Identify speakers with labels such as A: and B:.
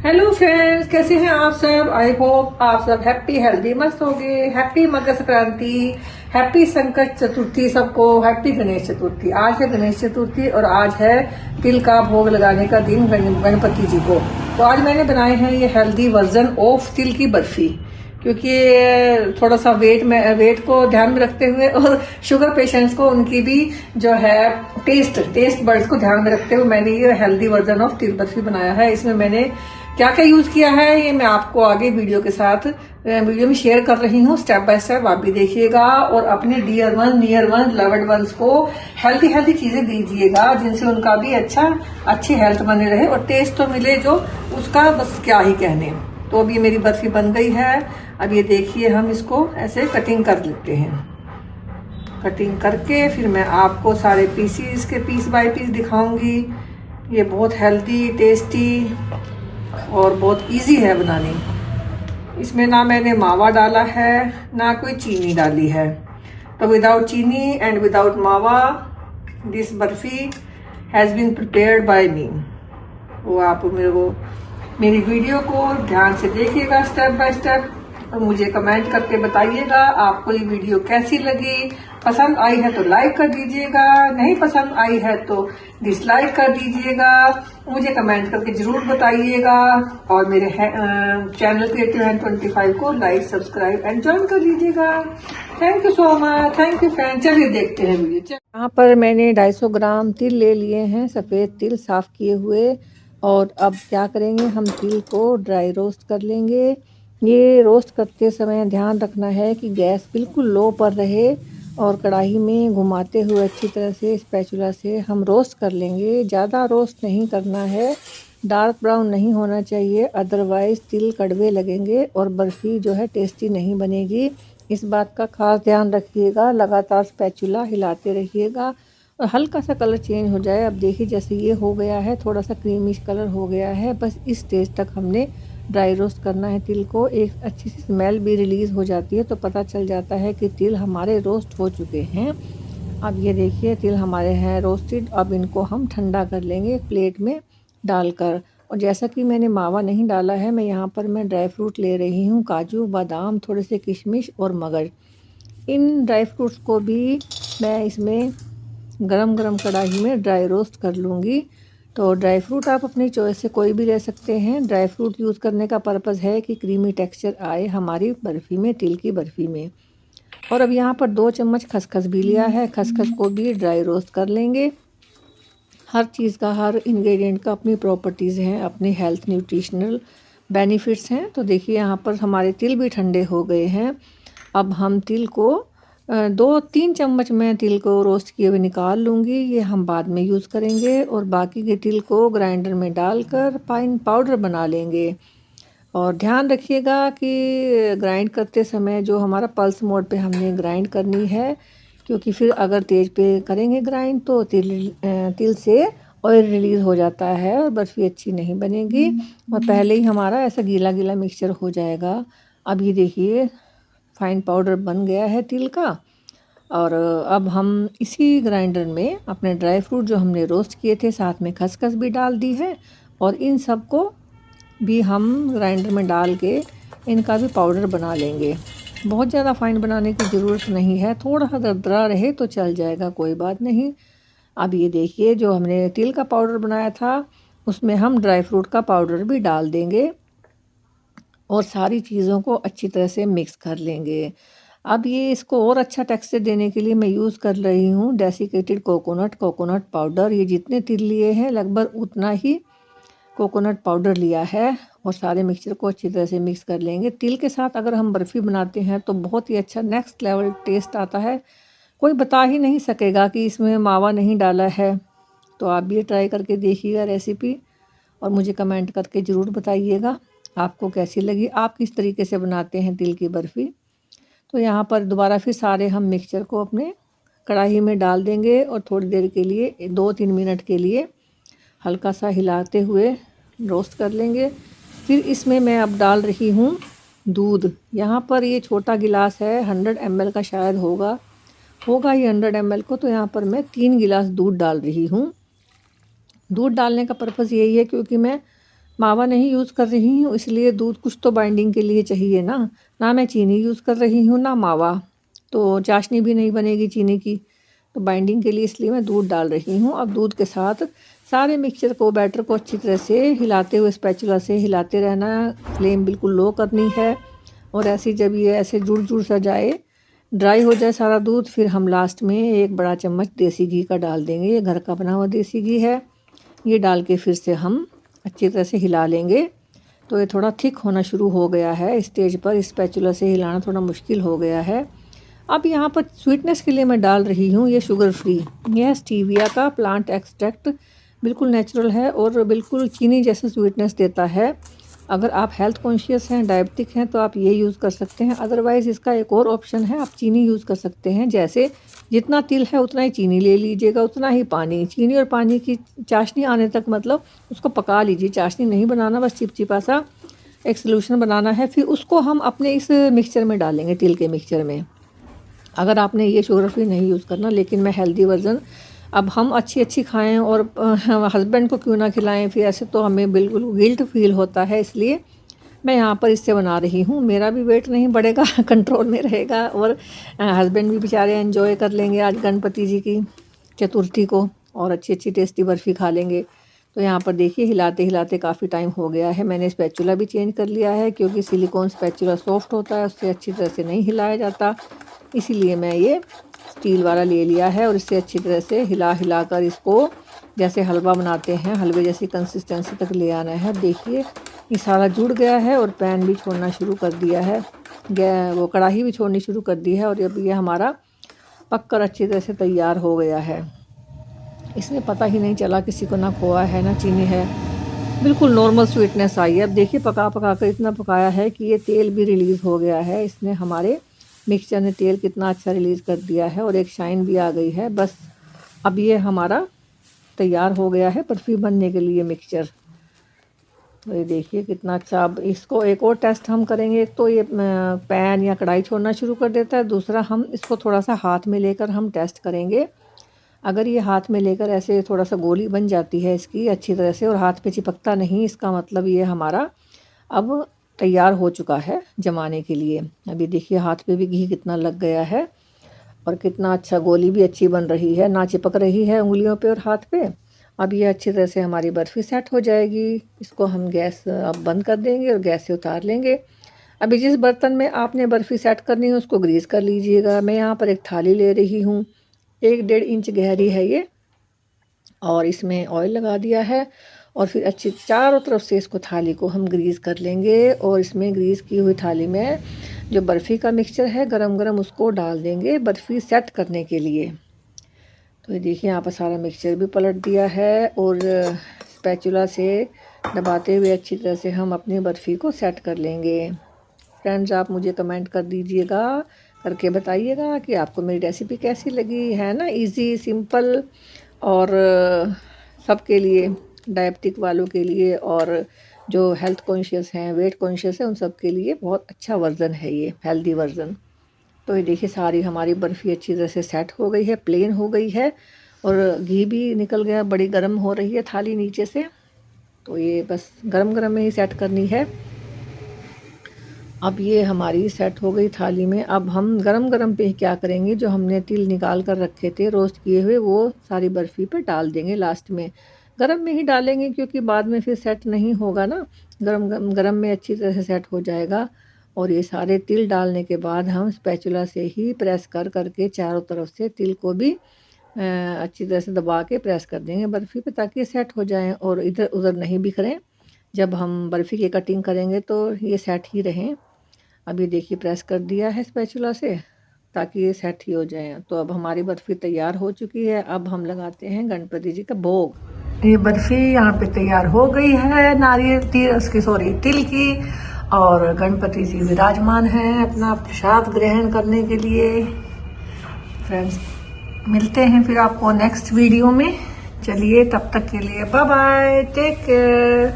A: Hello friends, कैसे हैं आप सब। आई होप आप सब हैप्पी हेल्दी मस्त होंगे। हैप्पी मकर संक्रांति, हैप्पी संकट चतुर्थी, सबको हैप्पी गणेश चतुर्थी। आज है गणेश चतुर्थी और आज है तिल का भोग लगाने का दिन गणपति जी को। तो आज मैंने बनाए हैं ये हेल्दी वर्जन ऑफ तिल की बर्फी, क्योंकि थोड़ा सा वेट को ध्यान में रखते हुए और शुगर पेशेंट्स को उनकी भी जो है टेस्ट बर्ड्स को ध्यान में रखते हुए मैंने ये हेल्दी वर्जन ऑफ तिल बर्फी बनाया है। इसमें मैंने क्या क्या यूज किया है ये मैं आपको आगे वीडियो में शेयर कर रही हूँ, स्टेप बाय स्टेप आप भी देखिएगा और अपने dear one near one loved ones को हेल्दी चीजें दीजिएगा जिनसे उनका भी अच्छी हेल्थ बने रहे और टेस्ट तो मिले जो उसका बस क्या ही कहने। तो अभी मेरी बर्फी बन गई है। अब ये देखिए हम इसको ऐसे कटिंग कर लेते हैं। कटिंग करके फिर मैं आपको सारे पीस बाय पीस दिखाऊंगी। ये बहुत हेल्दी, टेस्टी और बहुत इजी है बनानी। इसमें ना मैंने मावा डाला है ना कोई चीनी डाली है। तो without chini and without mawa this barfi has been prepared by me. वो आप मेरी वीडियो को ध्यान से देखिएगा स्टेप बाय स्टेप और मुझे कमेंट करके बताइएगा आपको ये वीडियो कैसी लगी। पसंद आई है तो लाइक कर दीजिएगा, नहीं पसंद आई है तो डिसलाइक कर दीजिएगा। मुझे कमेंट करके जरूर बताइएगा और मेरे चैनल क्रिएटिव हैंड 25 को लाइक, सब्सक्राइब एंड ज्वाइन कर लीजिएगा। Thank you so much. Thank you friend. चलिए देखते हैं वीडियो। यहाँ पर मैंने 250 ग्राम तिल ले लिए हैं, सफ़ेद तिल साफ किए हुए। और अब क्या करेंगे, हम तिल को ड्राई रोस्ट कर लेंगे। ये रोस्ट करते समय ध्यान रखना है कि गैस बिल्कुल लो पर रहे और कढ़ाई में घुमाते हुए अच्छी तरह से स्पैचुला से हम रोस्ट कर लेंगे। ज़्यादा रोस्ट नहीं करना है, डार्क ब्राउन नहीं होना चाहिए, अदरवाइज़ तिल कड़वे लगेंगे और बर्फ़ी जो है टेस्टी नहीं बनेगी। इस बात का खास ध्यान रखिएगा, लगातार स्पैचुला हिलाते रहिएगा और हल्का सा कलर चेंज हो जाए। अब देखिए जैसे ये हो गया है, थोड़ा सा क्रीमिश कलर हो गया है। बस इस स्टेज तक हमने ड्राई रोस्ट करना है तिल को। एक अच्छी सी स्मेल भी रिलीज़ हो जाती है तो पता चल जाता है कि तिल हमारे रोस्ट हो चुके हैं। अब ये देखिए तिल हमारे हैं रोस्टेड। अब इनको हम ठंडा कर लेंगे प्लेट में डालकर। और जैसा कि मैंने मावा नहीं डाला है, मैं ड्राई फ्रूट ले रही हूँ, काजू, बादाम, थोड़े से किशमिश और मगज। इन ड्राई फ्रूट्स को भी मैं इसमें गरम कढ़ाई में ड्राई रोस्ट कर लूँगी। तो ड्राई फ्रूट आप अपनी चॉइस से कोई भी ले सकते हैं। ड्राई फ्रूट यूज़ करने का पर्पज़ है कि क्रीमी टेक्सचर आए हमारी बर्फ़ी में, तिल की बर्फ़ी में। और अब यहाँ पर 2 चम्मच खसखस भी लिया है, खसखस को भी ड्राई रोस्ट कर लेंगे। हर चीज़ का, हर इंग्रेडिएंट का अपनी प्रॉपर्टीज़ हैं, अपनी हेल्थ न्यूट्रिशनल बेनिफिट्स हैं। तो देखिए यहाँ पर हमारे तिल भी ठंडे हो गए हैं। अब हम तिल को 2-3 चम्मच मैं तिल को रोस्ट किए हुए निकाल लूँगी, ये हम बाद में यूज़ करेंगे। और बाकी के तिल को ग्राइंडर में डालकर फाइन पाउडर बना लेंगे। और ध्यान रखिएगा कि ग्राइंड करते समय जो हमारा पल्स मोड पे हमने ग्राइंड करनी है, क्योंकि फिर अगर तेज़ पे करेंगे ग्राइंड तो तिल से ऑयल रिलीज़ हो जाता है और बर्फ़ी अच्छी नहीं बनेगी और पहले ही हमारा ऐसा गीला मिक्सचर हो जाएगा। अब ये देखिए फाइन पाउडर बन गया है तिल का। और अब हम इसी ग्राइंडर में अपने ड्राई फ्रूट जो हमने रोस्ट किए थे, साथ में खसखस भी डाल दी है और इन सब को भी हम ग्राइंडर में डाल के इनका भी पाउडर बना लेंगे। बहुत ज़्यादा फाइन बनाने की ज़रूरत नहीं है, थोड़ा सा दरदरा रहे तो चल जाएगा, कोई बात नहीं। अब ये देखिए जो हमने तिल का पाउडर बनाया था उसमें हम ड्राई फ्रूट का पाउडर भी डाल देंगे और सारी चीज़ों को अच्छी तरह से मिक्स कर लेंगे। अब ये इसको और अच्छा टेक्सचर देने के लिए मैं यूज़ कर रही हूँ डेसिकेटेड कोकोनट पाउडर। ये जितने तिल लिए हैं लगभग उतना ही कोकोनट पाउडर लिया है और सारे मिक्सचर को अच्छी तरह से मिक्स कर लेंगे। तिल के साथ अगर हम बर्फ़ी बनाते हैं तो बहुत ही अच्छा नेक्स्ट लेवल टेस्ट आता है, कोई बता ही नहीं सकेगा कि इसमें मावा नहीं डाला है। तो आप भी ट्राई करके देखिएगा रेसिपी और मुझे कमेंट करके ज़रूर बताइएगा आपको कैसी लगी, आप किस तरीके से बनाते हैं तिल की बर्फ़ी। तो यहाँ पर दोबारा फिर सारे हम मिक्सचर को अपने कढ़ाई में डाल देंगे और थोड़ी देर के लिए 2-3 मिनट के लिए हल्का सा हिलाते हुए रोस्ट कर लेंगे। फिर इसमें मैं अब डाल रही हूँ दूध। यहाँ पर ये छोटा गिलास है, 100 ml का शायद होगा ये 100 ml को। तो यहाँ पर मैं 3 गिलास दूध डाल रही हूँ। दूध डालने का पर्पज़ यही है क्योंकि मैं मावा नहीं यूज़ कर रही हूँ, इसलिए दूध कुछ तो बाइंडिंग के लिए चाहिए ना। ना मैं चीनी यूज़ कर रही हूँ ना मावा, तो चाशनी भी नहीं बनेगी चीनी की, तो बाइंडिंग के लिए इसलिए मैं दूध डाल रही हूँ। अब दूध के साथ सारे मिक्सचर को, बैटर को अच्छी तरह से हिलाते हुए स्पैचुला से हिलाते रहना। फ्लेम बिल्कुल लो करनी है, और ऐसे जब ये ऐसे जुड़ सा जाए, ड्राई हो जाए सारा दूध, फिर हम लास्ट में 1 बड़ा चम्मच देसी घी का डाल देंगे। ये घर का बना हुआ देसी घी है। ये डाल के फिर से हम अच्छी तरह से हिला लेंगे। तो ये थोड़ा थिक होना शुरू हो गया है। स्टेज पर स्पैचुला से हिलाना थोड़ा मुश्किल हो गया है। अब यहाँ पर स्वीटनेस के लिए मैं डाल रही हूँ ये शुगर फ्री, यह स्टीविया का प्लांट एक्सट्रैक्ट, बिल्कुल नेचुरल है और बिल्कुल चीनी जैसा स्वीटनेस देता है। अगर आप हेल्थ कॉन्शियस हैं, डायबिटिक हैं, तो आप ये यूज़ कर सकते हैं। अदरवाइज़ इसका एक और ऑप्शन है, आप चीनी यूज़ कर सकते हैं। जैसे जितना तिल है उतना ही चीनी ले लीजिएगा, उतना ही पानी। चीनी और पानी की चाशनी आने तक मतलब उसको पका लीजिए। चाशनी नहीं बनाना, बस चिपचिपा सा एक सोल्यूशन बनाना है। फिर उसको हम अपने इस मिक्सचर में डालेंगे, तिल के मिक्सचर में। अगर आपने ये शुगर फ्री नहीं यूज़ करना, लेकिन मैं हेल्दी वर्जन, अब हम अच्छी खाएं और हस्बैंड को क्यों ना खिलाएं, फिर ऐसे तो हमें बिल्कुल गिल्ट फील होता है। इसलिए मैं यहाँ पर इससे बना रही हूँ। मेरा भी वेट नहीं बढ़ेगा, कंट्रोल में रहेगा, और हस्बैंड भी बेचारे एंजॉय कर लेंगे आज गणपति जी की चतुर्थी को, और अच्छी टेस्टी बर्फ़ी खा लेंगे। तो यहाँ पर देखिए हिलाते हिलाते काफ़ी टाइम हो गया है। मैंने स्पैचुला भी चेंज कर लिया है, क्योंकि सिलिकॉन स्पैचुला सॉफ्ट होता है, उससे अच्छी तरह से नहीं हिलाया जाता। इसीलिए मैं ये स्टील वाला ले लिया है, और इससे अच्छी तरह से हिला कर इसको जैसे हलवा बनाते हैं, हलवे जैसी कंसिस्टेंसी तक ले आना है। देखिए ये सारा जुड़ गया है, और पैन भी छोड़ना शुरू कर दिया है, वो कढ़ाई भी छोड़नी शुरू कर दी है। और अब ये हमारा पककर अच्छी तरह से तैयार हो गया है। इसमें पता ही नहीं चला किसी को, ना खोआ है ना चीनी है, बिल्कुल नॉर्मल स्वीटनेस आई है। अब देखिए पका कर इतना पकाया है कि ये तेल भी रिलीज़ हो गया है। इसने हमारे मिक्सचर ने तेल कितना अच्छा रिलीज़ कर दिया है, और एक शाइन भी आ गई है। बस अब ये हमारा तैयार हो गया है बर्फ़ी बनने के लिए मिक्सचर। तो ये देखिए कितना अच्छा। अब इसको एक और टेस्ट हम करेंगे। एक तो ये पैन या कढ़ाई छोड़ना शुरू कर देता है, दूसरा हम इसको थोड़ा सा हाथ में लेकर हम टेस्ट करेंगे। अगर ये हाथ में लेकर ऐसे थोड़ा सा गोली बन जाती है इसकी अच्छी तरह से, और हाथ पे चिपकता नहीं, इसका मतलब ये हमारा अब तैयार हो चुका है जमाने के लिए। अभी देखिए हाथ पे भी घी कितना लग गया है, और कितना अच्छा गोली भी अच्छी बन रही है, ना चिपक रही है उंगलियों पे और हाथ पे। अब ये अच्छी तरह से हमारी बर्फ़ी सेट हो जाएगी। इसको हम गैस अब बंद कर देंगे और गैस से उतार लेंगे। अभी जिस बर्तन में आपने बर्फ़ी सेट करनी है उसको ग्रीस कर लीजिएगा। मैं यहाँ पर एक थाली ले रही हूँ, 1-1.5 इंच गहरी है ये, और इसमें ऑयल लगा दिया है। और फिर अच्छी चारों तरफ से इसको थाली को हम ग्रीस कर लेंगे, और इसमें ग्रीस की हुई थाली में जो बर्फ़ी का मिक्सचर है गरम उसको डाल देंगे बर्फ़ी सेट करने के लिए। तो ये देखिए यहाँ पर सारा मिक्सचर भी पलट दिया है, और स्पैचुला से दबाते हुए अच्छी तरह से हम अपनी बर्फ़ी को सेट कर लेंगे। फ्रेंड्स, आप मुझे कमेंट कर दीजिएगा, करके बताइएगा कि आपको मेरी रेसिपी कैसी लगी है ना। इजी, सिंपल, और सबके लिए, डायबिटिक वालों के लिए, और जो हेल्थ कॉन्शियस हैं, वेट कॉन्शियस है, उन सब के लिए बहुत अच्छा वर्ज़न है ये, हेल्दी वर्ज़न। तो ये देखिए सारी हमारी बर्फ़ी अच्छी तरह से सेट हो गई है, प्लेन हो गई है, और घी भी निकल गया, बड़ी गर्म हो रही है थाली नीचे से। तो ये बस गरम में ही सेट करनी है। अब ये हमारी सेट हो गई थाली में। अब हम गरम पे क्या करेंगे, जो हमने तिल निकाल कर रखे थे रोस्ट किए हुए, वो सारी बर्फ़ी पे डाल देंगे लास्ट में। गरम में ही डालेंगे, क्योंकि बाद में फिर सेट नहीं होगा ना, गरम में अच्छी तरह से सेट हो जाएगा। और ये सारे तिल डालने के बाद हम स्पैचुला से ही प्रेस करके चारों तरफ से तिल को भी अच्छी तरह से दबा के प्रेस कर देंगे बर्फ़ी पे, ताकि सेट हो जाएं और इधर उधर नहीं बिखरें। जब हम बर्फ़ी की कटिंग करेंगे तो ये सेट ही रहें। अभी देखिए प्रेस कर दिया है स्पैचुला से, ताकि ये सेट ही हो जाए। तो अब हमारी बर्फ़ी तैयार हो चुकी है। अब हम लगाते हैं गणपति जी का भोग। ये बर्फ़ी यहाँ पे तैयार हो गई है, नारियल तिल की, और गणपति जी विराजमान हैं अपना प्रसाद ग्रहण करने के लिए। फ्रेंड्स, मिलते हैं फिर आपको नेक्स्ट वीडियो में। चलिए तब तक के लिए बाय बाय, टेक केयर।